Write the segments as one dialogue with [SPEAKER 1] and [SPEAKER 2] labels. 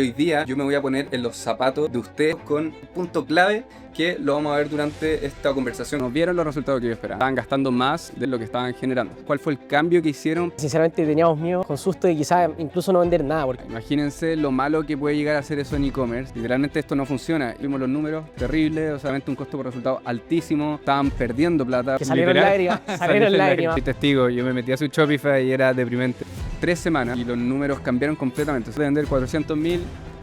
[SPEAKER 1] Hoy día yo me voy a poner en los zapatos de ustedes con un punto clave que lo vamos a ver durante esta conversación.
[SPEAKER 2] No vieron los resultados que yo esperaba. Estaban gastando más de lo que estaban generando. ¿Cuál fue el cambio que hicieron?
[SPEAKER 3] Sinceramente teníamos miedo con susto de quizás incluso no vender nada. Porque
[SPEAKER 2] Imagínense lo malo que puede llegar a ser eso en e-commerce. Literalmente esto no funciona. Vimos los números terribles, o sea, un costo por resultado altísimo. Estaban perdiendo plata.
[SPEAKER 3] que salieron
[SPEAKER 2] Literal.
[SPEAKER 3] lágrimas, salieron lágrimas.
[SPEAKER 2] Soy testigo, yo me metí a su Shopify y era deprimente. 3 semanas y los números cambiaron completamente. De vender 400.000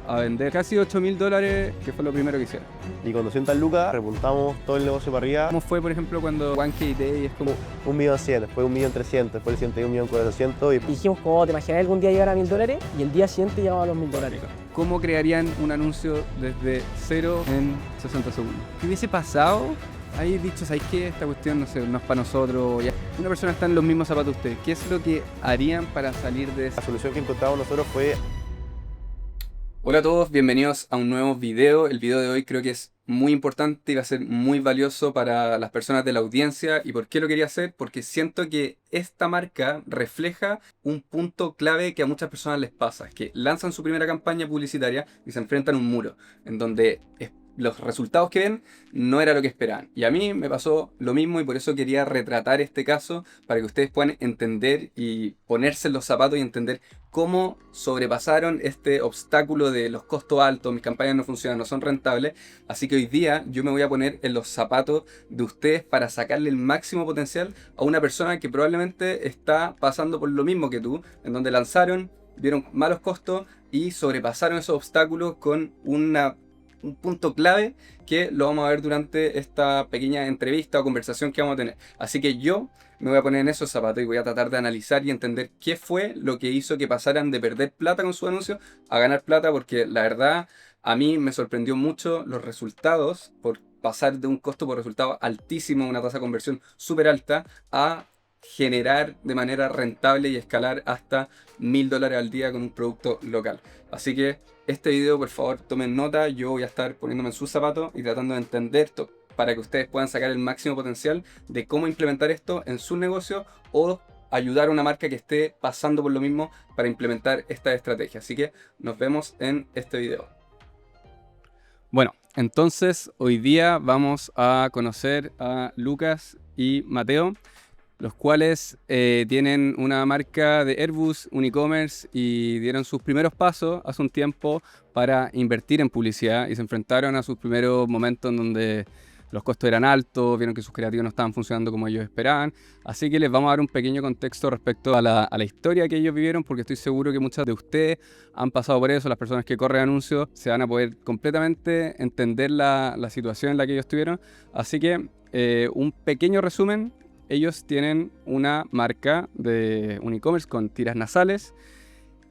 [SPEAKER 2] a vender casi $8.000, que fue lo primero que hicieron.
[SPEAKER 4] Y con 200 lucas repuntamos todo el negocio para arriba.
[SPEAKER 2] ¿Cómo fue, por ejemplo, cuando 1K Day es como
[SPEAKER 4] 1.100.000, después 1.300.000, después el siguiente 1.400.000
[SPEAKER 3] Y dijimos, ¿cómo te imaginas algún día llegar a $1.000? Y el día siguiente llegaba a los $1.000.
[SPEAKER 2] ¿cómo crearían un anuncio desde cero en 60 segundos? ¿Qué hubiese pasado? Hay dicho, ¿sabes qué? Esta cuestión no sé, no es para nosotros. Ya. Una persona está en los mismos zapatos que ustedes. ¿Qué es lo que harían para salir de esa?
[SPEAKER 4] La solución que encontramos nosotros fue
[SPEAKER 1] Hola a todos, bienvenidos a un nuevo video. El video de hoy creo que es muy importante y va a ser muy valioso para las personas de la audiencia. ¿Y por qué lo quería hacer? Porque siento que esta marca refleja un punto clave que a muchas personas les pasa. Es que lanzan su primera campaña publicitaria y se enfrentan a un muro en donde los resultados que ven no era lo que esperaban. Y a mí me pasó lo mismo y por eso quería retratar este caso para que ustedes puedan entender y ponerse en los zapatos y entender cómo sobrepasaron este obstáculo de los costos altos, mis campañas no funcionan, no son rentables. Así que hoy día yo me voy a poner en los zapatos de ustedes para sacarle el máximo potencial a una persona que probablemente está pasando por lo mismo que tú, en donde lanzaron, vieron malos costos y sobrepasaron esos obstáculos con un punto clave que lo vamos a ver durante esta pequeña entrevista o conversación que vamos a tener. Así que yo me voy a poner en esos zapatos y voy a tratar de analizar y entender qué fue lo que hizo que pasaran de perder plata con su anuncio a ganar plata, porque la verdad a mí me sorprendió mucho los resultados por pasar de un costo por resultado altísimo, una tasa de conversión súper alta, a generar de manera rentable y escalar hasta $1.000 al día con un producto local. Así que este video, por favor, tomen nota. Yo voy a estar poniéndome en sus zapatos y tratando de entender esto para que ustedes puedan sacar el máximo potencial de cómo implementar esto en su negocio o ayudar a una marca que esté pasando por lo mismo para implementar esta estrategia. Así que nos vemos en este video.
[SPEAKER 2] Bueno, entonces hoy día vamos a conocer a Lucas y Mateo, los cuales tienen una marca de Airbus, un e-commerce, y dieron sus primeros pasos hace un tiempo para invertir en publicidad y se enfrentaron a sus primeros momentos en donde los costos eran altos, vieron que sus creativos no estaban funcionando como ellos esperaban. Así que les vamos a dar un pequeño contexto respecto a la historia que ellos vivieron, porque estoy seguro que muchas de ustedes han pasado por eso. Las personas que corren anuncios se van a poder completamente entender la situación en la que ellos estuvieron. Así que un pequeño resumen. Ellos tienen una marca de un e-commerce con tiras nasales,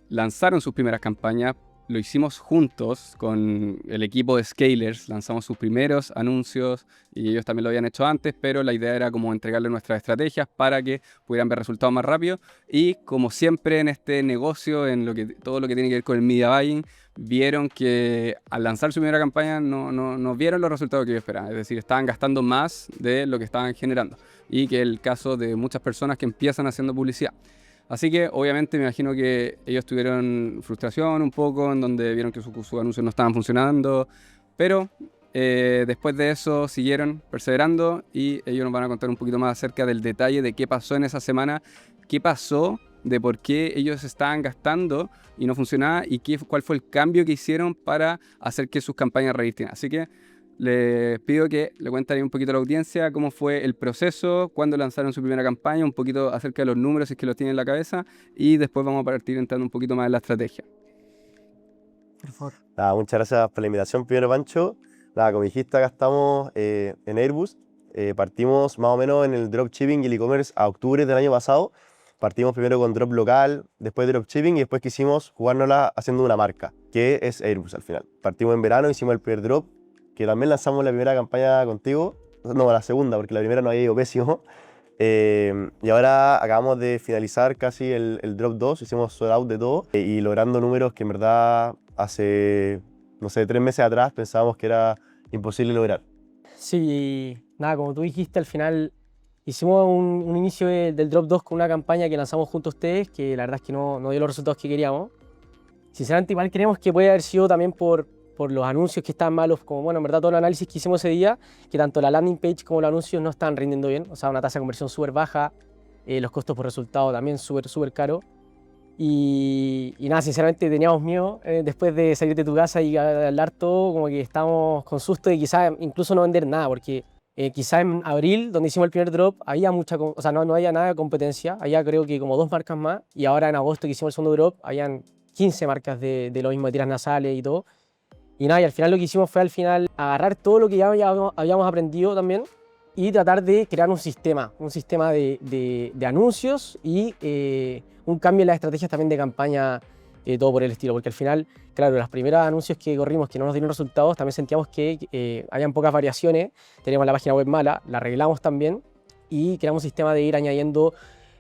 [SPEAKER 2] lanzaron sus primeras campañas, lo hicimos juntos con el equipo de Scalers, lanzamos sus primeros anuncios y ellos también lo habían hecho antes, pero la idea era como entregarles nuestras estrategias para que pudieran ver resultados más rápido. Y como siempre en este negocio, en todo lo que tiene que ver con el media buying, vieron que al lanzar su primera campaña no vieron los resultados que ellos esperaban, es decir, estaban gastando más de lo que estaban generando, y que es el caso de muchas personas que empiezan haciendo publicidad. Así que obviamente me imagino que ellos tuvieron frustración un poco en donde vieron que sus anuncios no estaban funcionando, pero después de eso siguieron perseverando y ellos nos van a contar un poquito más acerca del detalle de qué pasó en esa semana, qué pasó, de por qué ellos estaban gastando y no funcionaba y cuál fue el cambio que hicieron para hacer que sus campañas revirtieran. Así que les pido que le cuenten un poquito a la audiencia cómo fue el proceso, cuándo lanzaron su primera campaña, un poquito acerca de los números si es que los tienen en la cabeza, y después vamos a partir entrando un poquito más en la estrategia.
[SPEAKER 3] Por favor.
[SPEAKER 4] Nada, muchas gracias por la invitación, primero Pancho. Nada, como dijiste, acá estamos en Airbus. Partimos más o menos en el dropshipping y el e-commerce a octubre del año pasado. Partimos primero con drop local, después dropshipping y después quisimos jugárnosla haciendo una marca, que es Airbus al final. Partimos en verano, hicimos el primer drop, que también lanzamos la primera campaña contigo, no, la segunda, porque la primera nos había ido pésimo. Y ahora acabamos de finalizar casi el Drop 2, hicimos sold out de todo y logrando números que en verdad hace, no sé, 3 meses atrás pensábamos que era imposible lograr.
[SPEAKER 3] Sí, nada, como tú dijiste, al final hicimos un inicio del Drop 2 con una campaña que lanzamos junto a ustedes, que la verdad es que no dio los resultados que queríamos. Sinceramente, igual creemos que puede haber sido también por los anuncios que estaban malos, como bueno, en verdad todos los análisis que hicimos ese día, que tanto la landing page como los anuncios no estaban rindiendo bien, o sea, una tasa de conversión súper baja, los costos por resultado también súper caros. Y nada, sinceramente teníamos miedo después de salir de tu casa y hablar todo, como que estábamos con susto de quizás incluso no vender nada, porque quizás en abril, donde hicimos el primer drop, había o sea, no había nada de competencia, había creo que como 2 marcas más, y ahora en agosto que hicimos el segundo drop, habían 15 marcas de lo mismo, de tiras nasales y todo. Y nada, y al final lo que hicimos fue al final agarrar todo lo que ya habíamos aprendido también y tratar de crear un sistema de anuncios y un cambio en las estrategias también de campaña, todo por el estilo, porque al final, claro, los primeros anuncios que corrimos que no nos dieron resultados, también sentíamos que habían pocas variaciones, teníamos la página web mala, la arreglamos también y creamos un sistema de ir añadiendo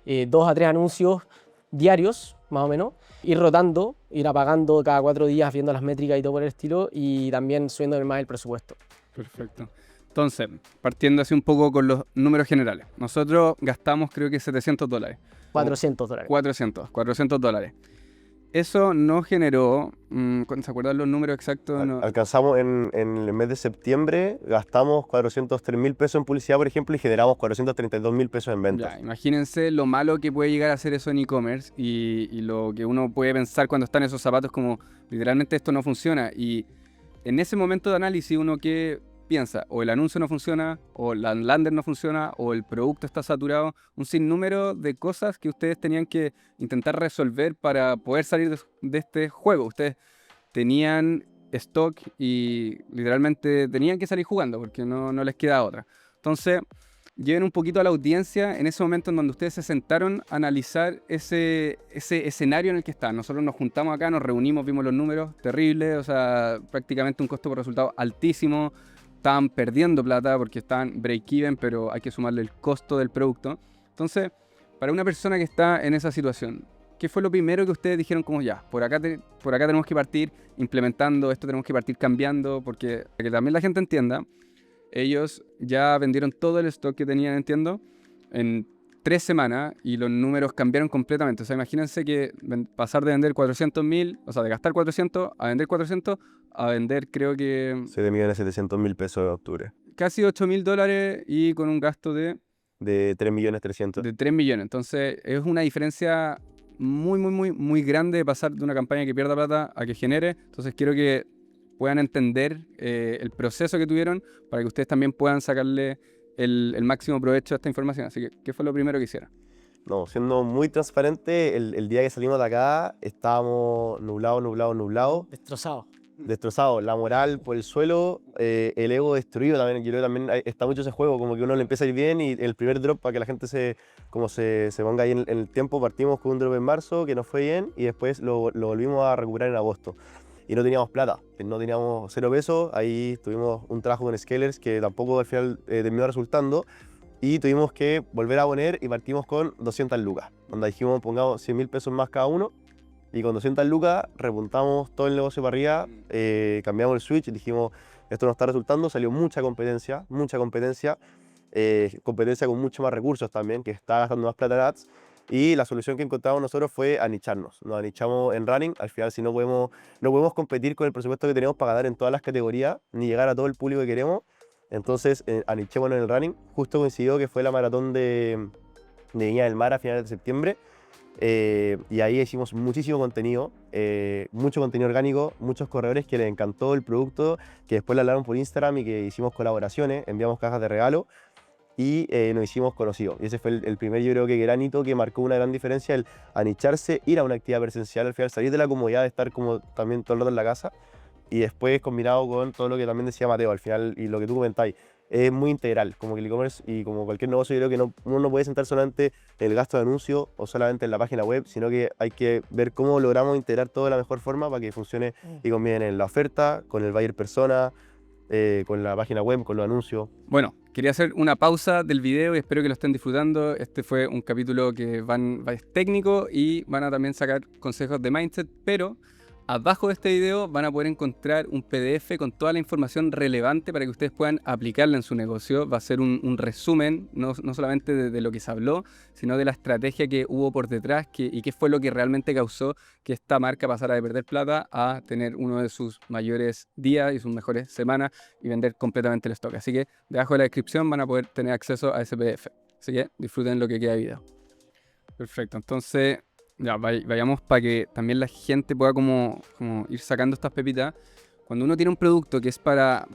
[SPEAKER 3] 2 a 3 anuncios diarios, más o menos, ir rotando, ir apagando cada 4 días, viendo las métricas y todo por el estilo, y también subiendo más el presupuesto.
[SPEAKER 2] Perfecto. Entonces, partiendo así un poco con los números generales. Nosotros gastamos creo que $700.
[SPEAKER 3] $400.
[SPEAKER 2] 400 dólares. Eso no generó, ¿se acuerdan los números exactos? No.
[SPEAKER 4] Alcanzamos en el mes de septiembre, gastamos 403.000 pesos en publicidad, por ejemplo, y generamos 432.000 pesos en ventas.
[SPEAKER 2] Ya, imagínense lo malo que puede llegar a ser eso en e-commerce y lo que uno puede pensar cuando está en esos zapatos como literalmente esto no funciona. Y en ese momento de análisis uno que piensa, o el anuncio no funciona, o la lander no funciona, o el producto está saturado, un sinnúmero de cosas que ustedes tenían que intentar resolver para poder salir de este juego. Ustedes tenían stock y literalmente tenían que salir jugando porque no les queda otra. Entonces, lleven un poquito a la audiencia en ese momento en donde ustedes se sentaron a analizar ese escenario en el que están. Nosotros nos juntamos acá, nos reunimos, vimos los números terribles, o sea, prácticamente un costo por resultado altísimo. Estaban perdiendo plata porque estaban break-even, pero hay que sumarle el costo del producto. Entonces, para una persona que está en esa situación, ¿qué fue lo primero que ustedes dijeron como ya? Por acá tenemos que partir implementando, esto tenemos que partir cambiando, porque para que también la gente entienda, ellos ya vendieron todo el stock que tenían, entiendo, en 3 semanas y los números cambiaron completamente. O sea, imagínense que pasar de vender 400.000, o sea, de gastar 400 a vender 400, a vender creo que
[SPEAKER 4] 7.700.000 pesos de octubre.
[SPEAKER 2] casi $8.000 y con un gasto de
[SPEAKER 4] 3.300.000.
[SPEAKER 2] de 3 millones. Entonces es una diferencia muy grande de pasar de una campaña que pierda plata a que genere. Entonces quiero que puedan entender el proceso que tuvieron para que ustedes también puedan sacarle el máximo provecho a esta información. Así que, ¿qué fue lo primero que hicieron?
[SPEAKER 4] No, siendo muy transparente, el día que salimos de acá estábamos nublados, destrozados, la moral por el suelo, el ego destruido también. Yo creo que también está mucho ese juego, como que uno le empieza a ir bien y el primer drop, para que la gente se ponga ahí en el tiempo, partimos con un drop en marzo que nos fue bien y después lo volvimos a recuperar en agosto. Y no teníamos plata, no teníamos 0 pesos, ahí tuvimos un trabajo con Scalers que tampoco al final terminó resultando y tuvimos que volver a poner y partimos con 200 lucas, donde dijimos pongamos 100.000 pesos más cada uno y con 200 lucas repuntamos todo el negocio para arriba, cambiamos el switch, dijimos esto no está resultando, salió mucha competencia con mucho más recursos también, que está gastando más plata en ads. Y la solución que encontramos nosotros fue anicharnos. Nos anichamos en running. Al final, si no podemos competir con el presupuesto que tenemos para ganar en todas las categorías, ni llegar a todo el público que queremos, entonces anichémonos en el running. Justo coincidió que fue la maratón de Viña del Mar a finales de septiembre. Y ahí hicimos muchísimo contenido, mucho contenido orgánico, muchos corredores que les encantó el producto, que después le hablaron por Instagram y que hicimos colaboraciones, enviamos cajas de regalo. Y nos hicimos conocidos. Y ese fue el primer, yo creo que gran hito que marcó una gran diferencia, el anicharse, ir a una actividad presencial, al final salir de la comodidad de estar como también todo el rato en la casa y después combinado con todo lo que también decía Mateo al final y lo que tú comentáis, es muy integral, como que el e-commerce y como cualquier negocio yo creo que uno no puede sentar solamente en el gasto de anuncio o solamente en la página web, sino que hay que ver cómo logramos integrar todo de la mejor forma para que funcione y combine en la oferta, con el buyer persona, con la página web, con los anuncios.
[SPEAKER 2] Bueno, quería hacer una pausa del video y espero que lo estén disfrutando. Este fue un capítulo que es técnico y van a también sacar consejos de mindset, pero Abajo de este video van a poder encontrar un PDF con toda la información relevante para que ustedes puedan aplicarla en su negocio. Va a ser un resumen, no solamente de lo que se habló, sino de la estrategia que hubo por detrás y qué fue lo que realmente causó que esta marca pasara de perder plata a tener uno de sus mayores días y sus mejores semanas y vender completamente el stock. Así que debajo de la descripción van a poder tener acceso a ese PDF. Así que disfruten lo que queda de video. Perfecto, entonces ya vayamos para que también la gente pueda como ir sacando estas pepitas. Cuando uno tiene un producto que es para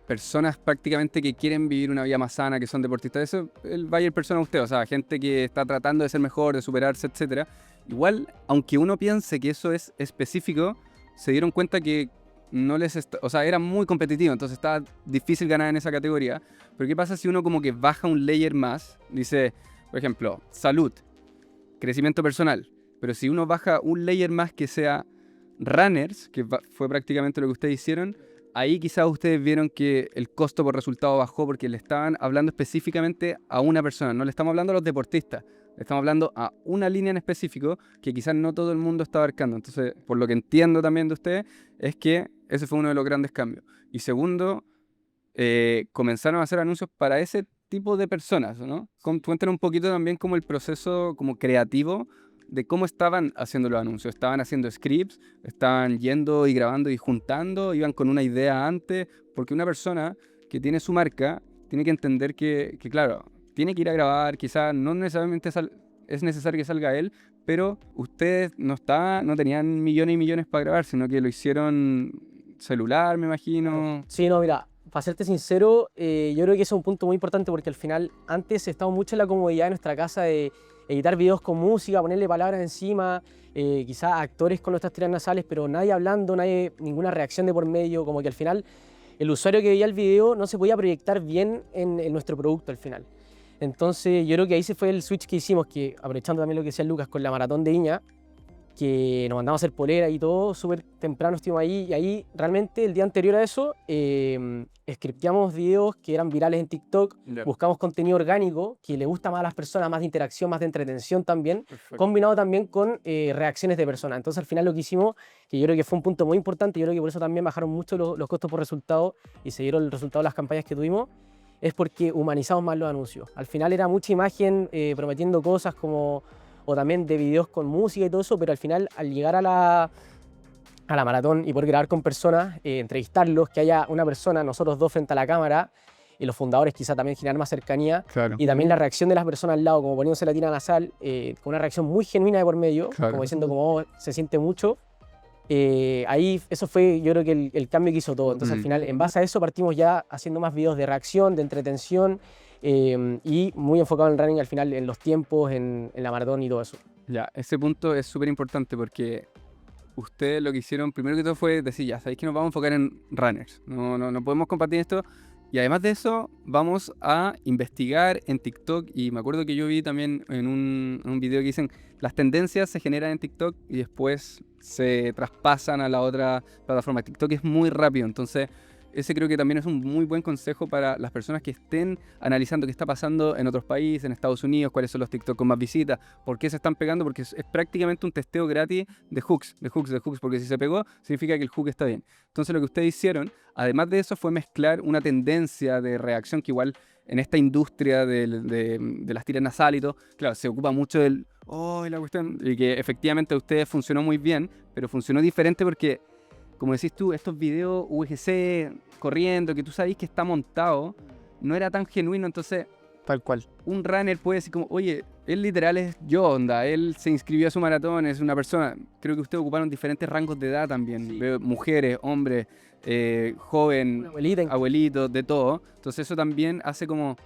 [SPEAKER 2] personas prácticamente que quieren vivir una vida más sana, que son deportistas, eso el buyer persona usted, o sea, gente que está tratando de ser mejor, de superarse, etcétera. Igual, aunque uno piense que eso es específico, se dieron cuenta que no o sea, era muy competitivo, entonces estaba difícil ganar en esa categoría. Pero ¿qué pasa si uno como que baja un layer más? Dice, por ejemplo, salud, crecimiento personal. Pero si uno baja un layer más que sea runners, que fue prácticamente lo que ustedes hicieron, ahí quizás ustedes vieron que el costo por resultado bajó porque le estaban hablando específicamente a una persona. No le estamos hablando a los deportistas, le estamos hablando a una línea en específico que quizás no todo el mundo está abarcando. Entonces, por lo que entiendo también de ustedes, es que ese fue uno de los grandes cambios. Y segundo, comenzaron a hacer anuncios para ese tipo de personas, ¿no? Cuéntanos un poquito también como el proceso como creativo de cómo estaban haciendo los anuncios. ¿Estaban haciendo scripts? ¿Estaban yendo y grabando y juntando? ¿Iban con una idea antes? Porque una persona que tiene su marca tiene que entender que claro, tiene que ir a grabar, quizás no necesariamente es necesario que salga él, pero ustedes no tenían millones y millones para grabar, sino que lo hicieron celular, me imagino.
[SPEAKER 3] Sí, no, mira, para serte sincero, yo creo que ese es un punto muy importante porque al final antes estábamos mucho en la comodidad de nuestra casa de editar videos con música, ponerle palabras encima, quizás actores con nuestras tiras nasales, pero nadie hablando, ninguna reacción de por medio, como que al final el usuario que veía el video no se podía proyectar bien en nuestro producto al final. Entonces yo creo que ahí se fue el switch que hicimos, que aprovechando también lo que decía Lucas con la maratón de Viña, que nos mandamos a hacer polera y todo, súper temprano estuvimos ahí, y ahí realmente el día anterior a eso scripteamos videos que eran virales en TikTok, buscamos contenido orgánico que le gusta más a las personas, más de interacción, más de entretención también,
[SPEAKER 2] Perfecto.
[SPEAKER 3] combinado también con reacciones de personas. Entonces al final lo que hicimos, que yo creo que fue un punto muy importante, yo creo que por eso también bajaron mucho los costos por resultado y se dieron el resultado de las campañas que tuvimos, es porque humanizamos más los anuncios. Al final era mucha imagen prometiendo cosas como o también de videos con música y todo eso, pero al final, al llegar a la maratón y poder grabar con personas, entrevistarlos, que haya una persona, nosotros dos frente a la cámara, y los fundadores quizá también generar más cercanía,
[SPEAKER 2] Claro.
[SPEAKER 3] y también la reacción de las personas al lado, como poniéndose la tira nasal, con una reacción muy genuina de por medio,
[SPEAKER 2] Claro.
[SPEAKER 3] como diciendo como "Oh, se siente mucho". Ahí eso fue yo creo que el cambio que hizo todo. Entonces al final, en base a eso, partimos ya haciendo más videos de reacción, de entretención, y muy enfocado en el running al final, en los tiempos, en la maratón y todo eso.
[SPEAKER 2] Ya, ese punto es súper importante porque ustedes lo que hicieron primero que todo fue decir, ya sabéis que nos vamos a enfocar en runners, no podemos compartir esto, y además de eso vamos a investigar en TikTok, y me acuerdo que yo vi también en un video que dicen, las tendencias se generan en TikTok y después se traspasan a la otra plataforma. TikTok es muy rápido, entonces ese creo que también es un muy buen consejo para las personas que estén analizando qué está pasando en otros países, en Estados Unidos, cuáles son los TikTok con más visitas, por qué se están pegando, porque es prácticamente un testeo gratis de hooks, porque si se pegó, significa que el hook está bien. Entonces lo que ustedes hicieron, además de eso, fue mezclar una tendencia de reacción que igual en esta industria de las tiras nasales y todo, claro, se ocupa mucho del, oh, la cuestión, y que efectivamente a ustedes funcionó muy bien, pero funcionó diferente porque como decís tú, estos videos UGC corriendo, que tú sabes que está montado, no era tan genuino, entonces
[SPEAKER 3] Tal cual.
[SPEAKER 2] un runner puede decir como, oye, él literal es yo, onda, él se inscribió a su maratón, es una persona, creo que ustedes ocuparon diferentes rangos de edad también,
[SPEAKER 3] Sí.
[SPEAKER 2] veo mujeres, hombres, joven,
[SPEAKER 3] Una abuelita.
[SPEAKER 2] abuelitos, de todo, entonces eso también hace como,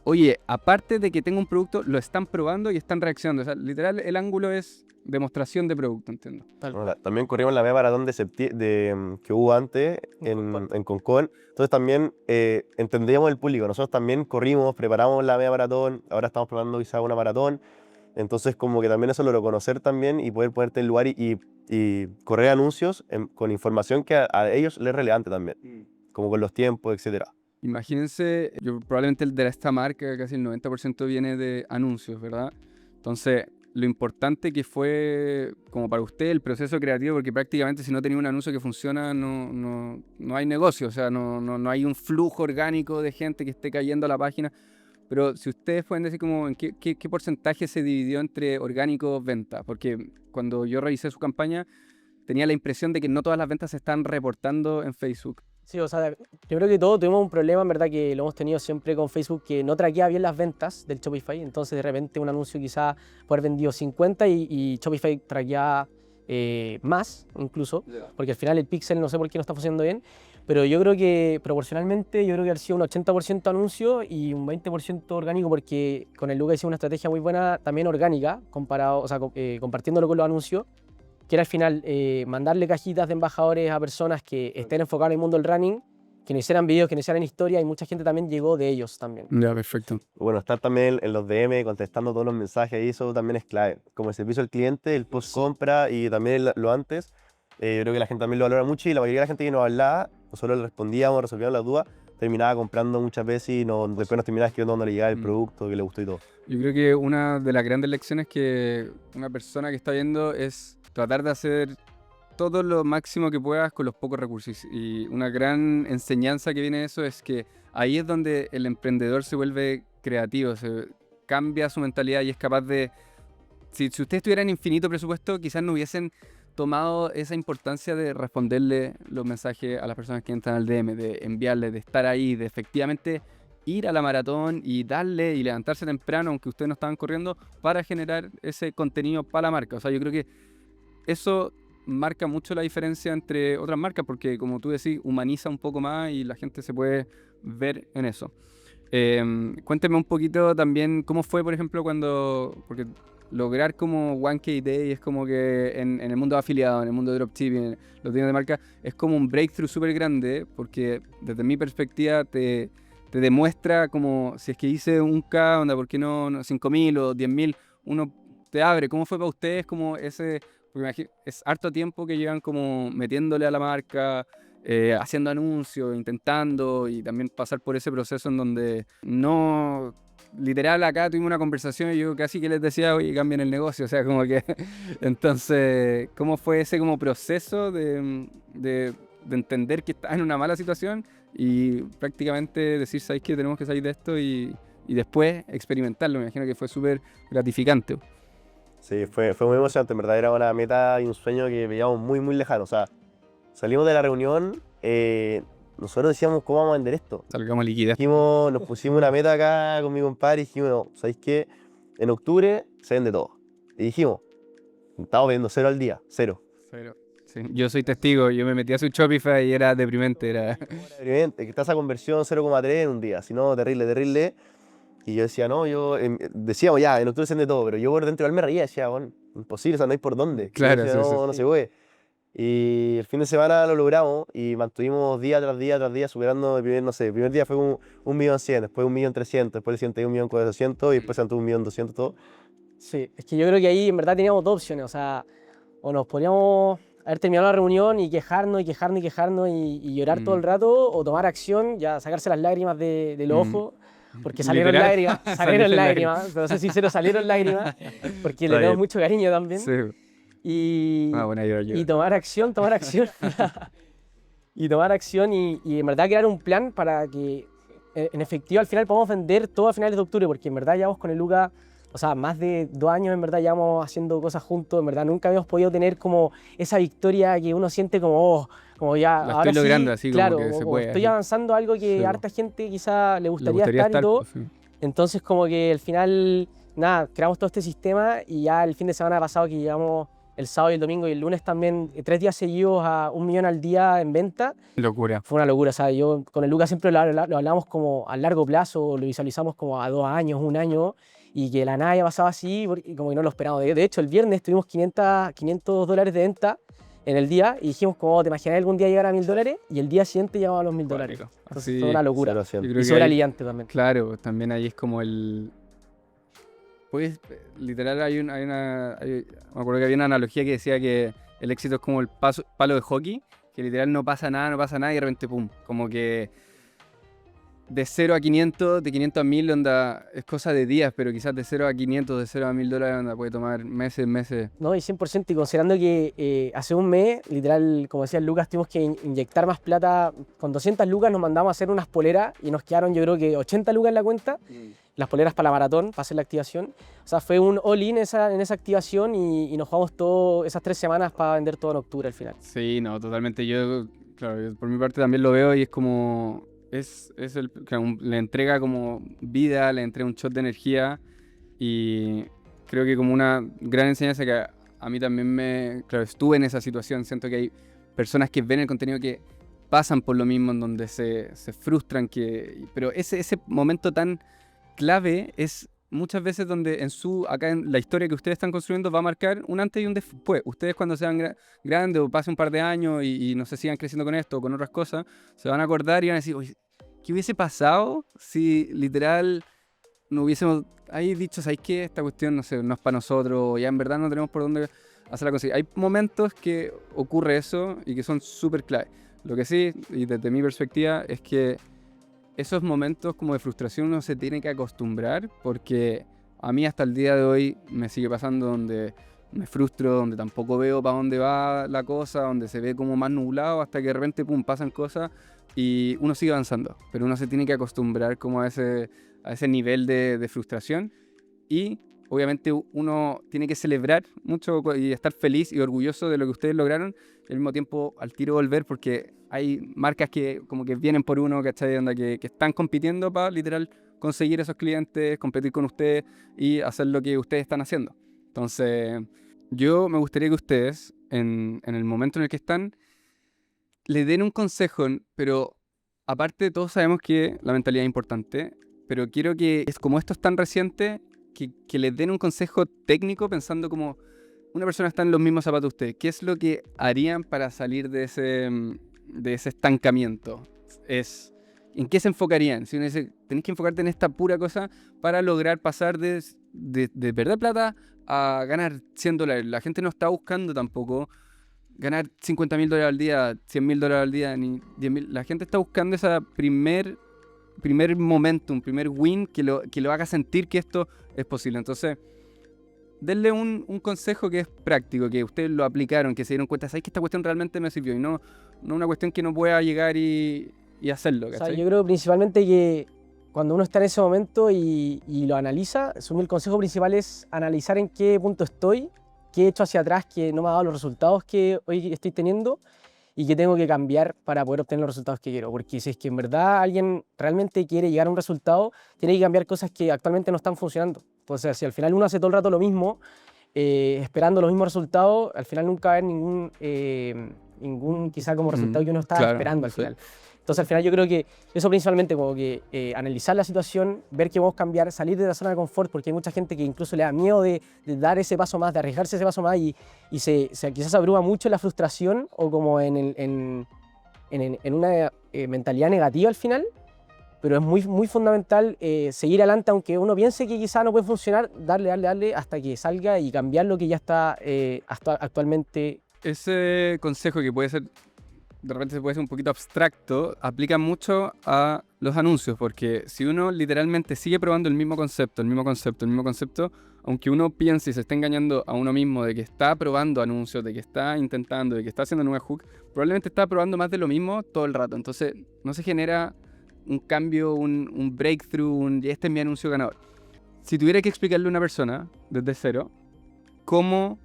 [SPEAKER 2] oye, aparte de que tengo un producto, lo están probando y están reaccionando, o sea, literal el ángulo es demostración de producto, entiendo.
[SPEAKER 4] Bueno, también corrimos la media maratón que hubo antes en Concón. Entonces también entendíamos el público. Nosotros también corrimos, preparamos la media maratón, ahora estamos preparando quizá una maratón. Entonces como que también eso lo reconocer también y poder ponerte en lugar y correr anuncios con información que a ellos les es relevante también, como con los tiempos, etcétera.
[SPEAKER 2] Imagínense, yo probablemente el de esta marca, casi el 90% viene de anuncios, ¿verdad? Entonces, lo importante que fue como para usted el proceso creativo, porque prácticamente si no tenía un anuncio que funciona no hay negocio, o sea, no hay un flujo orgánico de gente que esté cayendo a la página. Pero si ustedes pueden decir como en qué porcentaje se dividió entre orgánicos ventas, porque cuando yo revisé su campaña tenía la impresión de que no todas las ventas se están reportando en Facebook.
[SPEAKER 3] Sí, o sea, yo creo que todos tuvimos un problema, en verdad, que lo hemos tenido siempre con Facebook, que no traquea bien las ventas del Shopify. Entonces, de repente, un anuncio quizá puede haber vendido 50 y Shopify traquea más, incluso, porque al final el pixel no sé por qué no está funcionando bien. Pero yo creo que proporcionalmente, yo creo que ha sido un 80% anuncio y un 20% orgánico, porque con el Luca hicimos una estrategia muy buena, también orgánica, comparado, o sea, compartiéndolo con los anuncios, que era al final mandarle cajitas de embajadores a personas que estén enfocadas en el mundo del running, que no hicieran videos, que no hicieran historia, y mucha gente también llegó de ellos también.
[SPEAKER 2] Ya, perfecto.
[SPEAKER 4] Bueno, estar también en los DM contestando todos los mensajes y eso también es clave. Como el servicio al cliente, el post-compra y también lo antes, yo creo que la gente también lo valora mucho y la mayoría de la gente que nos hablaba, nosotros le respondíamos, resolvíamos las dudas, terminaba comprando muchas veces y después nos terminaba escribiendo dónde le llegaba el producto, que le gustó y todo.
[SPEAKER 2] Yo creo que una de las grandes lecciones que una persona que está viendo es tratar de hacer todo lo máximo que puedas con los pocos recursos. Y una gran enseñanza que viene de eso es que ahí es donde el emprendedor se vuelve creativo, se cambia su mentalidad y es capaz de... Si ustedes tuvieran infinito presupuesto, quizás no hubiesen tomado esa importancia de responderle los mensajes a las personas que entran al DM, de enviarles, de estar ahí, de efectivamente ir a la maratón y darle y levantarse temprano, aunque ustedes no estaban corriendo, para generar ese contenido para la marca. O sea, yo creo que eso marca mucho la diferencia entre otras marcas, porque como tú decís, humaniza un poco más y la gente se puede ver en eso. Cuénteme un poquito también cómo fue, por ejemplo, porque lograr como 1K Day es como que en el mundo de afiliado, en el mundo de dropshipping, en los diseños de marca, es como un breakthrough súper grande, porque desde mi perspectiva te demuestra como si es que hice un K, onda, ¿por qué no 5.000 o 10.000? Uno te abre. ¿Cómo fue para ustedes como ese? Porque me imagino, es harto tiempo que llevan como metiéndole a la marca, haciendo anuncios, intentando, y también pasar por ese proceso en donde no... Literal, acá tuvimos una conversación y yo casi que les decía, oye, cambien el negocio, o sea, como que... Entonces, ¿cómo fue ese como proceso de entender que estás en una mala situación y prácticamente decir, ¿sabes qué? Tenemos que salir de esto y después experimentarlo? Me imagino que fue súper gratificante.
[SPEAKER 4] Sí, fue muy emocionante, en verdad era una meta y un sueño que veíamos muy, muy lejano. O sea, salimos de la reunión, nosotros decíamos, ¿cómo vamos a vender esto?
[SPEAKER 2] Salgamos a liquidar.
[SPEAKER 4] Nos pusimos una meta acá con mi compadre y dijimos, no, ¿sabéis qué? En octubre se vende todo. Y dijimos, estamos vendiendo 0 al día, 0.
[SPEAKER 2] Sí, yo soy testigo, yo me metí a su Shopify y era deprimente.
[SPEAKER 4] Deprimente, que está esa conversión 0,3 en un día, si no, terrible, terrible. Y yo decía, no, decíamos ya, en octubre se vende todo, pero yo por dentro igual me reía, decía, bueno, imposible, o sea, no hay por dónde.
[SPEAKER 2] Claro,
[SPEAKER 4] decía,
[SPEAKER 2] sí,
[SPEAKER 4] no se puede. Y el fin de semana lo logramos y mantuvimos día tras día tras día superando el primer día fue 1.100.000, después 1.300.000, después el siguiente 1.400.000 y después se mantuvo 1.200.000 todo.
[SPEAKER 3] Sí, es que yo creo que ahí en verdad teníamos dos opciones, o sea, o nos podríamos haber terminado la reunión y quejarnos y llorar todo el rato, o tomar acción, ya sacarse las lágrimas de los ojos, porque salieron
[SPEAKER 2] Literal.
[SPEAKER 3] lágrimas, pero sé sincero, salieron lágrimas, porque le tenemos mucho cariño también.
[SPEAKER 2] Sí.
[SPEAKER 3] Y,
[SPEAKER 2] Bueno,
[SPEAKER 3] y tomar acción, y tomar acción y en verdad crear un plan para que en efectivo al final podamos vender todo a finales de octubre, porque en verdad llevamos con el Luca, o sea, más de 2 años en verdad llevamos haciendo cosas juntos, en verdad nunca habíamos podido tener como esa victoria que uno siente como, como ya,
[SPEAKER 2] la
[SPEAKER 3] ahora
[SPEAKER 2] estoy logrando,
[SPEAKER 3] sí,
[SPEAKER 2] así
[SPEAKER 3] claro,
[SPEAKER 2] como que se
[SPEAKER 3] o
[SPEAKER 2] puede.
[SPEAKER 3] estoy avanzando algo que
[SPEAKER 2] Sí,
[SPEAKER 3] a harta gente quizá le gustaría,
[SPEAKER 2] Le
[SPEAKER 3] estar y todo.
[SPEAKER 2] pues, sí.
[SPEAKER 3] Entonces como que al final, nada, creamos todo este sistema y ya el fin de semana pasado que llegamos el sábado y el domingo y el lunes también, 3 días seguidos a 1 millón al día en venta.
[SPEAKER 2] Locura.
[SPEAKER 3] Fue una locura, ¿sabes? Yo con el Lucas siempre lo hablamos como a largo plazo, lo visualizamos como a 2 años, 1 año, y que la nada haya pasado así, y como que no lo esperamos. De hecho, el viernes tuvimos $500 de venta en el día y dijimos, como, ¿te imaginas algún día llegar a $1.000? Y el día siguiente llegamos a los $1.000. Entonces
[SPEAKER 2] Así,
[SPEAKER 3] fue una locura.
[SPEAKER 2] yo creo
[SPEAKER 3] Y
[SPEAKER 2] que
[SPEAKER 3] súper
[SPEAKER 2] ahí-
[SPEAKER 3] aliviante también.
[SPEAKER 2] Claro, también ahí es como el... Pues, literal, me acuerdo que había una analogía que decía que el éxito es como el palo de hockey, que literal no pasa nada y de repente, pum, como que de 0 a 500, de 500 a 1000, onda, es cosa de días, pero quizás de 0 a 500, de 0 a $1000, onda, puede tomar meses, meses.
[SPEAKER 3] No, y 100%, y considerando que hace un mes, literal, como decía Lucas, tuvimos que inyectar más plata. Con 200 lucas nos mandamos a hacer unas poleras y nos quedaron, yo creo que 80 lucas en la cuenta, las poleras para la maratón, para hacer la activación. O sea, fue un all-in en esa activación y nos jugamos esas 3 semanas para vender todo en octubre al final.
[SPEAKER 2] Sí, no, totalmente. Claro, yo por mi parte también lo veo y es como, claro, le entrega como vida, le entrega un shot de energía y creo que como una gran enseñanza que a mí también claro, estuve en esa situación, siento que hay personas que ven el contenido que pasan por lo mismo, en donde se frustran, pero ese momento tan clave es muchas veces donde acá en la historia que ustedes están construyendo va a marcar un antes y un después. Ustedes cuando sean grandes o pasen un par de años y no se sigan creciendo con esto o con otras cosas, se van a acordar y van a decir, oye, ¿qué hubiese pasado si literal no hubiésemos ahí dicho, ¿sabes qué? Esta cuestión no sé, no es para nosotros, o ya en verdad no tenemos por dónde hacerla conseguir. Hay momentos que ocurre eso y que son súper clave. Lo que sí, y desde mi perspectiva, es que esos momentos como de frustración uno se tiene que acostumbrar, porque a mí hasta el día de hoy me sigue pasando donde me frustro, donde tampoco veo para dónde va la cosa, donde se ve como más nublado hasta que de repente pum, pasan cosas y uno sigue avanzando, pero uno se tiene que acostumbrar como a ese nivel de frustración y obviamente uno tiene que celebrar mucho y estar feliz y orgulloso de lo que ustedes lograron y al mismo tiempo al tiro volver, porque hay marcas que como que vienen por uno, ¿cachai? Onda, que están compitiendo para literal conseguir esos clientes, competir con ustedes y hacer lo que ustedes están haciendo. Entonces, yo me gustaría que ustedes, en el momento en el que están, le den un consejo, pero aparte todos sabemos que la mentalidad es importante, pero quiero que, como esto es tan reciente, que les den un consejo técnico pensando como una persona está en los mismos zapatos de ustedes. ¿Qué es lo que harían para salir de ese estancamiento? ¿En qué se enfocarían? Si uno dice, tenés que enfocarte en esta pura cosa para lograr pasar de perder plata a ganar $100. La gente no está buscando tampoco ganar $50,000 al día, $100,000 al día, ni 10,000. La gente está buscando esa primer momentum, primer win que lo haga sentir que esto es posible. Entonces, denle un consejo que es práctico, que ustedes lo aplicaron, que se dieron cuenta, ¿sabes que esta cuestión realmente me sirvió? Y no una cuestión que no pueda llegar y hacerlo, ¿cachai?
[SPEAKER 3] O sea, yo creo principalmente que cuando uno está en ese momento y lo analiza, el consejo principal es analizar en qué punto estoy, qué he hecho hacia atrás que no me ha dado los resultados que hoy estoy teniendo y que tengo que cambiar para poder obtener los resultados que quiero. Porque si es que en verdad alguien realmente quiere llegar a un resultado, tiene que cambiar cosas que actualmente no están funcionando. Entonces, si al final uno hace todo el rato lo mismo, esperando los mismos resultados, al final nunca va a haber ningún quizá como resultado que uno estaba esperando al final. Entonces, al final yo creo que eso principalmente, como que analizar la situación, ver qué podemos cambiar, salir de la zona de confort, porque hay mucha gente que incluso le da miedo de dar ese paso más, de arriesgarse ese paso más y quizás se abruma mucho en la frustración o como en una mentalidad negativa al final, pero es muy fundamental seguir adelante, aunque uno piense que quizás no puede funcionar, darle hasta que salga y cambiar lo que ya está actualmente.
[SPEAKER 2] Ese consejo que puede ser de repente se puede ser un poquito abstracto, aplica mucho a los anuncios, porque si uno literalmente sigue probando el mismo concepto, aunque uno piense y se esté engañando a uno mismo de que está probando anuncios, de que está intentando, de que está haciendo nueva hook, probablemente está probando más de lo mismo todo el rato. Entonces no se genera un cambio, un breakthrough, este es mi anuncio ganador. Si tuviera que explicarle a una persona desde cero cómo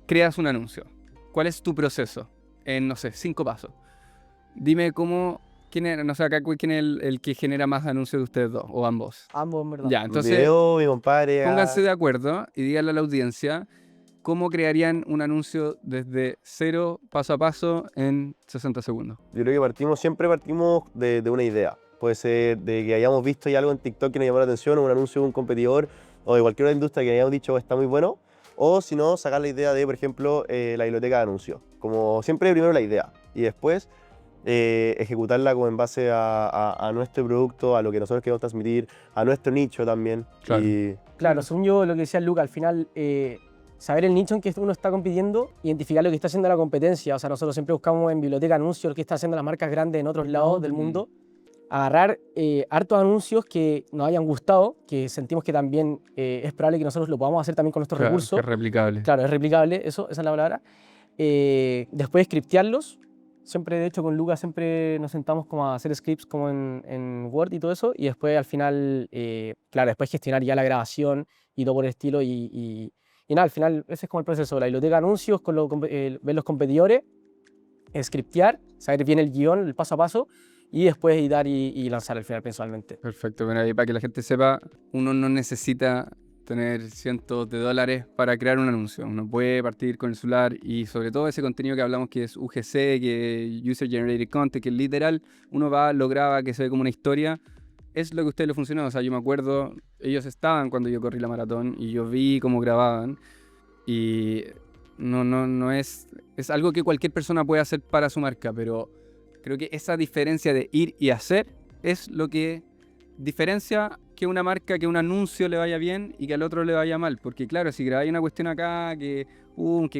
[SPEAKER 2] creas un anuncio, ¿cuál es tu proceso? En, no sé, 5 pasos. Dime quién es el que genera más anuncios de ustedes dos, o ambos.
[SPEAKER 3] Ambos, en verdad.
[SPEAKER 2] Ya, entonces,
[SPEAKER 4] Mi compadre.
[SPEAKER 2] pónganse de acuerdo y díganle a la audiencia cómo crearían un anuncio desde cero, paso a paso, en 60 segundos.
[SPEAKER 4] Yo creo que siempre partimos de una idea. Puede ser de que hayamos visto ya algo en TikTok que nos llamó la atención, o un anuncio de un competidor, o de cualquier otra industria que hayamos dicho está muy bueno. O si no, sacar la idea de, por ejemplo, la biblioteca de anuncios. Como siempre, primero la idea y después ejecutarla como en base a nuestro producto, a lo que nosotros queremos transmitir, a nuestro nicho también.
[SPEAKER 2] Claro.
[SPEAKER 3] Claro, según yo, lo que decía Luca, al final, saber el nicho en que uno está compitiendo, identificar lo que está haciendo la competencia. O sea, nosotros siempre buscamos en biblioteca anuncios, lo que está haciendo las marcas grandes en otros lados del mundo, agarrar hartos anuncios que nos hayan gustado, que sentimos que también es probable que nosotros lo podamos hacer también con nuestros
[SPEAKER 2] Claro,
[SPEAKER 3] recursos.
[SPEAKER 2] que es replicable.
[SPEAKER 3] Claro, es replicable, esa es la palabra. Después scriptearlos. Siempre, de hecho, con Lucas siempre nos sentamos como a hacer scripts como en Word y todo eso. Y después, al final, claro, después gestionar ya la grabación y todo por el estilo. Y nada, al final, ese es como el proceso. La biblioteca de anuncios, ver los competidores, scriptear, saber bien el guión, el paso a paso. Y después editar y lanzar al final mensualmente.
[SPEAKER 2] Perfecto, bueno, y para que la gente sepa, uno no necesita tener cientos de dólares para crear un anuncio. Uno puede partir con el celular y sobre todo ese contenido que hablamos que es UGC, que es User Generated Content, que literal uno va, lo graba, que se ve como una historia. Es lo que a ustedes les funcionó. O sea, yo me acuerdo, ellos estaban cuando yo corrí la maratón y yo vi cómo grababan y no es algo que cualquier persona puede hacer para su marca, pero creo que esa diferencia de ir y hacer es lo que diferencia que una marca, que un anuncio le vaya bien y que al otro le vaya mal. Porque claro, si grabáis una cuestión acá que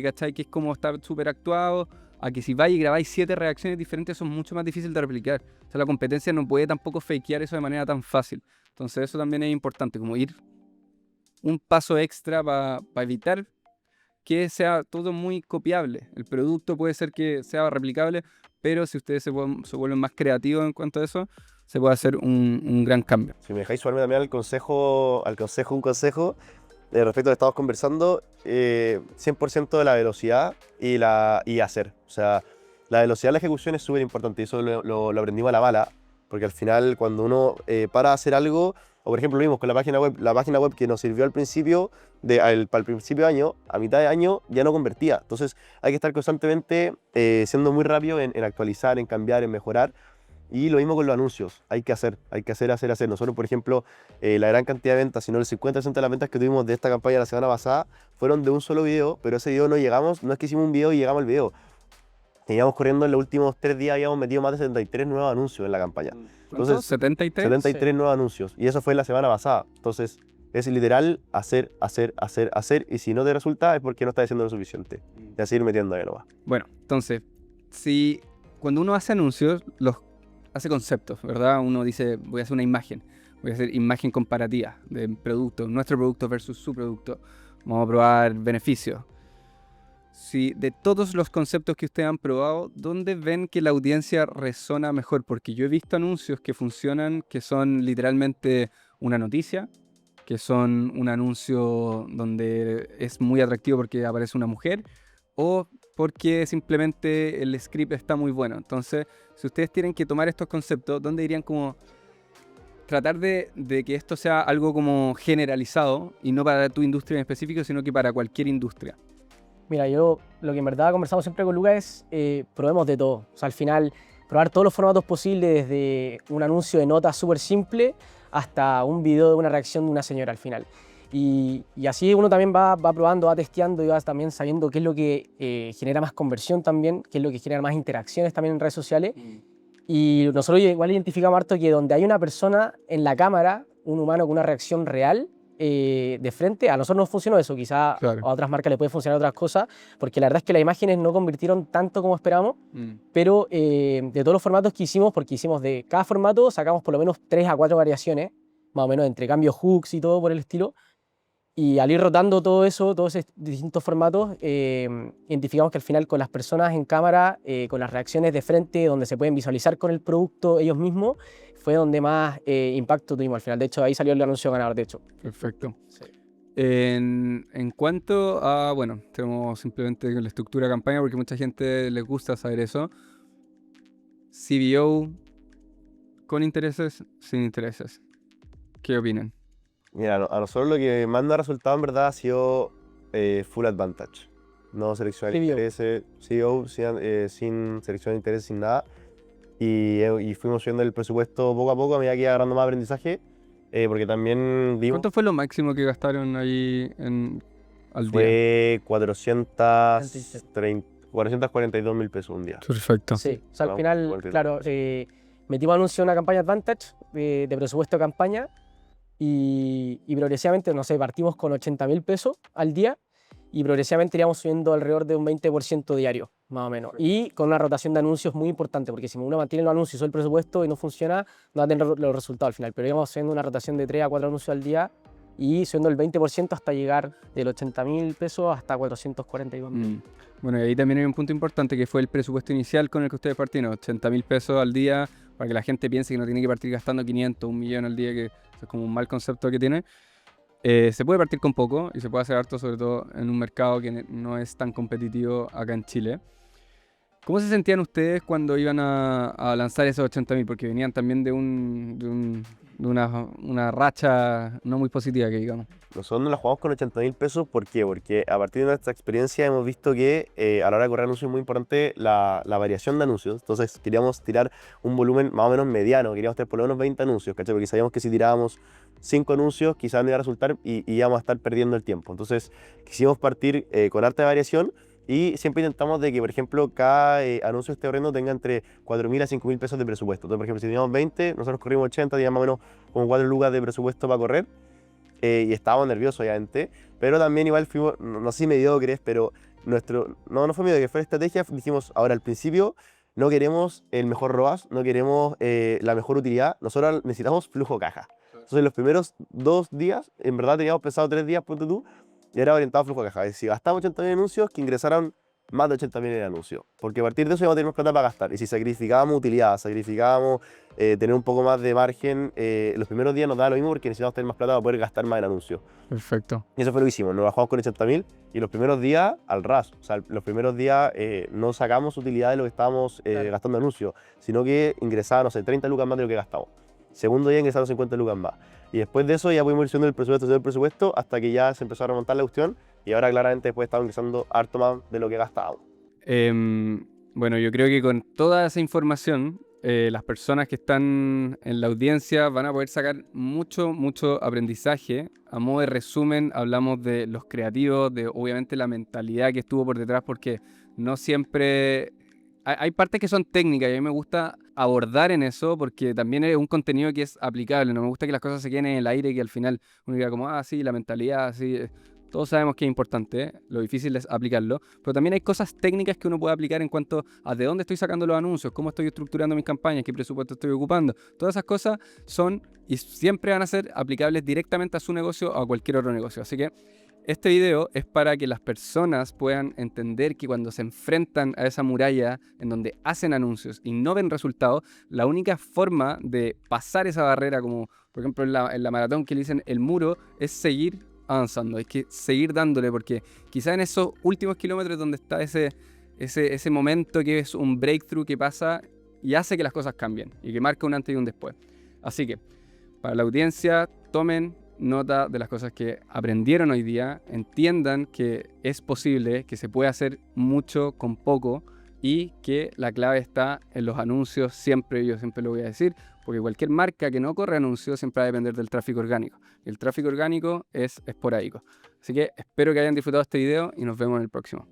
[SPEAKER 2] cachai que es como está súper actuado, a que si vais y grabáis 7 reacciones diferentes, son mucho más difícil de replicar. O sea, la competencia no puede tampoco fakear eso de manera tan fácil. Entonces eso también es importante, como ir un paso extra para evitar que sea todo muy copiable. El producto puede ser que sea replicable, pero si ustedes se vuelven más creativos en cuanto a eso, se puede hacer un gran cambio.
[SPEAKER 4] Si me dejáis sumarme también un consejo, respecto a lo que estamos conversando, 100% de la velocidad y hacer. O sea, la velocidad de la ejecución es súper importante y eso lo aprendimos a la mala, porque al final cuando uno para a hacer algo, o por ejemplo lo vimos con la página web que nos sirvió al principio, para el principio de año, a mitad de año ya no convertía. Entonces hay que estar constantemente siendo muy rápido en actualizar, en cambiar, en mejorar. Y lo mismo con los anuncios, hay que hacer. Nosotros, por ejemplo, la gran cantidad de ventas, si no el 50% de las ventas que tuvimos de esta campaña la semana pasada, fueron de un solo video, pero ese video no es que hicimos un video y llegamos al video. Teníamos corriendo en los últimos 3 días, habíamos metido más de 73 nuevos anuncios en la campaña. Entonces,
[SPEAKER 2] 73.
[SPEAKER 4] 73 nuevos anuncios, y eso fue la semana pasada. Entonces, es literal hacer, y si no te resulta es porque no estás haciendo lo suficiente. Y así ir metiendo ahí nomás.
[SPEAKER 2] Bueno, entonces, si cuando uno hace anuncios, hace conceptos, ¿verdad? Uno dice, voy a hacer una imagen, voy a hacer imagen comparativa de producto, nuestro producto versus su producto. Vamos a probar beneficios. Si de todos los conceptos que ustedes han probado, ¿dónde ven que la audiencia resona mejor? Porque yo he visto anuncios que funcionan, que son literalmente una noticia, que son un anuncio donde es muy atractivo porque aparece una mujer, o porque simplemente el script está muy bueno. Entonces, si ustedes tienen que tomar estos conceptos, ¿dónde dirían como tratar de que esto sea algo como generalizado y no para tu industria en específico, sino que para cualquier industria?
[SPEAKER 3] Mira, yo lo que en verdad conversamos siempre con Lucas es probemos de todo. O sea, al final, probar todos los formatos posibles, desde un anuncio de notas súper simple hasta un video de una reacción de una señora al final. Y así uno también va probando, va testeando y va también sabiendo qué es lo que genera más conversión también, qué es lo que genera más interacciones también en redes sociales. Y nosotros igual identificamos harto que donde hay una persona en la cámara, un humano con una reacción real, de frente, a nosotros nos funcionó eso, quizá
[SPEAKER 2] Claro.
[SPEAKER 3] a otras marcas le puede funcionar otras cosas, porque la verdad es que las imágenes no convirtieron tanto como esperamos, pero de todos los formatos que hicimos, porque hicimos de cada formato, sacamos por lo menos 3 a 4 variaciones, más o menos entre cambios hooks y todo por el estilo, y al ir rotando todo eso, todos esos distintos formatos, identificamos que al final con las personas en cámara, con las reacciones de frente, donde se pueden visualizar con el producto ellos mismos, fue donde más impacto tuvimos al final. De hecho, ahí salió el anuncio ganador, de hecho.
[SPEAKER 2] Perfecto.
[SPEAKER 3] Sí.
[SPEAKER 2] En cuanto a, bueno, tenemos simplemente la estructura de campaña porque mucha gente les gusta saber eso. CBO, con intereses, sin intereses. ¿Qué opinan?
[SPEAKER 4] Mira, a nosotros lo que más nos ha resultado en verdad ha sido full advantage. No seleccionar
[SPEAKER 3] CBO.
[SPEAKER 4] intereses, CEO sin seleccionar intereses, sin nada. Y fuimos subiendo el presupuesto poco a poco a medida que iba agarrando más aprendizaje. Porque también vimos...
[SPEAKER 2] ¿Cuánto fue lo máximo que gastaron ahí al día?
[SPEAKER 4] Fue 442 mil pesos un día.
[SPEAKER 2] Perfecto.
[SPEAKER 3] Sí, o sea, al
[SPEAKER 4] Vamos,
[SPEAKER 3] final,
[SPEAKER 4] 42.
[SPEAKER 3] claro, metimos anuncio en una campaña Advantage de presupuesto de campaña y progresivamente, no sé, partimos con 80.000 pesos al día y progresivamente iríamos subiendo alrededor de un 20% diario, más o menos. Y con una rotación de anuncios muy importante, porque si uno mantiene los anuncios o el presupuesto y no funciona, no va a tener los resultados al final. Pero íbamos haciendo una rotación de 3 a 4 anuncios al día y subiendo el 20% hasta llegar del 80.000 pesos hasta 442.000.
[SPEAKER 2] Bueno, y ahí también hay un punto importante que fue el presupuesto inicial con el que ustedes partieron, 80.000 pesos al día, para que la gente piense que no tiene que partir gastando 500, 1.000.000 al día, que eso es como un mal concepto que tiene. Se puede partir con poco y se puede hacer harto, sobre todo en un mercado que no es tan competitivo acá en Chile. ¿Cómo se sentían ustedes cuando iban a lanzar esos 80.000? Porque venían también de una racha no muy positiva, que digamos.
[SPEAKER 4] Nosotros nos la jugamos con 80.000 pesos, ¿por qué? Porque a partir de nuestra experiencia hemos visto que a la hora de correr anuncios es muy importante la variación de anuncios. Entonces queríamos tirar un volumen más o menos mediano, queríamos tener por lo menos 20 anuncios, ¿cachai? Porque sabíamos que si tirábamos 5 anuncios quizás no iba a resultar y íbamos a estar perdiendo el tiempo. Entonces quisimos partir con harta variación y siempre intentamos de que, por ejemplo, cada anuncio este horrendo tenga entre 4.000 a 5.000 pesos de presupuesto. Entonces, por ejemplo, si teníamos 20, nosotros corrimos 80, teníamos más o menos como 4 lucas de presupuesto para correr. Y estábamos nerviosos, obviamente, pero también igual fuimos, no sé si mediocres, pero no fue mediocre, fue la estrategia. Dijimos, ahora al principio no queremos el mejor ROAS, no queremos la mejor utilidad, nosotros necesitamos flujo caja. Entonces los primeros 2 días, en verdad teníamos pensado 3 días, ponte tú, y era orientado a flujo caja. Es decir, gastamos 80.000 anuncios, que ingresaran más de 80.000 en el anuncio, porque a partir de eso íbamos a tener más plata para gastar. Y si sacrificábamos utilidad, sacrificábamos tener un poco más de margen, los primeros días nos daba lo mismo porque necesitábamos tener más plata para poder gastar más en anuncios.
[SPEAKER 2] Perfecto.
[SPEAKER 4] Y eso fue lo que hicimos, nos bajamos con 80.000 y los primeros días al ras. O sea, los primeros días no sacamos utilidad de lo que estábamos gastando en anuncios, sino que ingresaban, no sé, 30 lucas más de lo que gastamos. Segundo día ingresaron 50 lucas más. Y después de eso ya pudimos ir subiendo el presupuesto hasta que ya se empezó a remontar la cuestión y ahora claramente después estamos ingresando harto más de lo que gastábamos.
[SPEAKER 2] Bueno, yo creo que con toda esa información, las personas que están en la audiencia van a poder sacar mucho aprendizaje. A modo de resumen, hablamos de los creativos, de obviamente la mentalidad que estuvo por detrás, porque no siempre... Hay partes que son técnicas y a mí me gusta abordar en eso porque también es un contenido que es aplicable. No me gusta que las cosas se queden en el aire y que al final uno diga como, sí, la mentalidad, sí. Todos sabemos que es importante, lo difícil es aplicarlo, pero también hay cosas técnicas que uno puede aplicar en cuanto a de dónde estoy sacando los anuncios, cómo estoy estructurando mis campañas, qué presupuesto estoy ocupando. Todas esas cosas son y siempre van a ser aplicables directamente a su negocio o a cualquier otro negocio. Así que este video es para que las personas puedan entender que cuando se enfrentan a esa muralla en donde hacen anuncios y no ven resultados, la única forma de pasar esa barrera, como por ejemplo en la maratón que le dicen el muro, es seguir avanzando, hay que seguir dándole, porque quizá en esos últimos kilómetros donde está ese momento que es un breakthrough que pasa y hace que las cosas cambien y que marca un antes y un después. Así que, para la audiencia, tomen nota de las cosas que aprendieron hoy día, entiendan que es posible, que se puede hacer mucho con poco y que la clave está en los anuncios siempre, yo siempre lo voy a decir, porque cualquier marca que no corre anuncios siempre va a depender del tráfico orgánico. Y el tráfico orgánico es esporádico. Así que espero que hayan disfrutado este video y nos vemos en el próximo.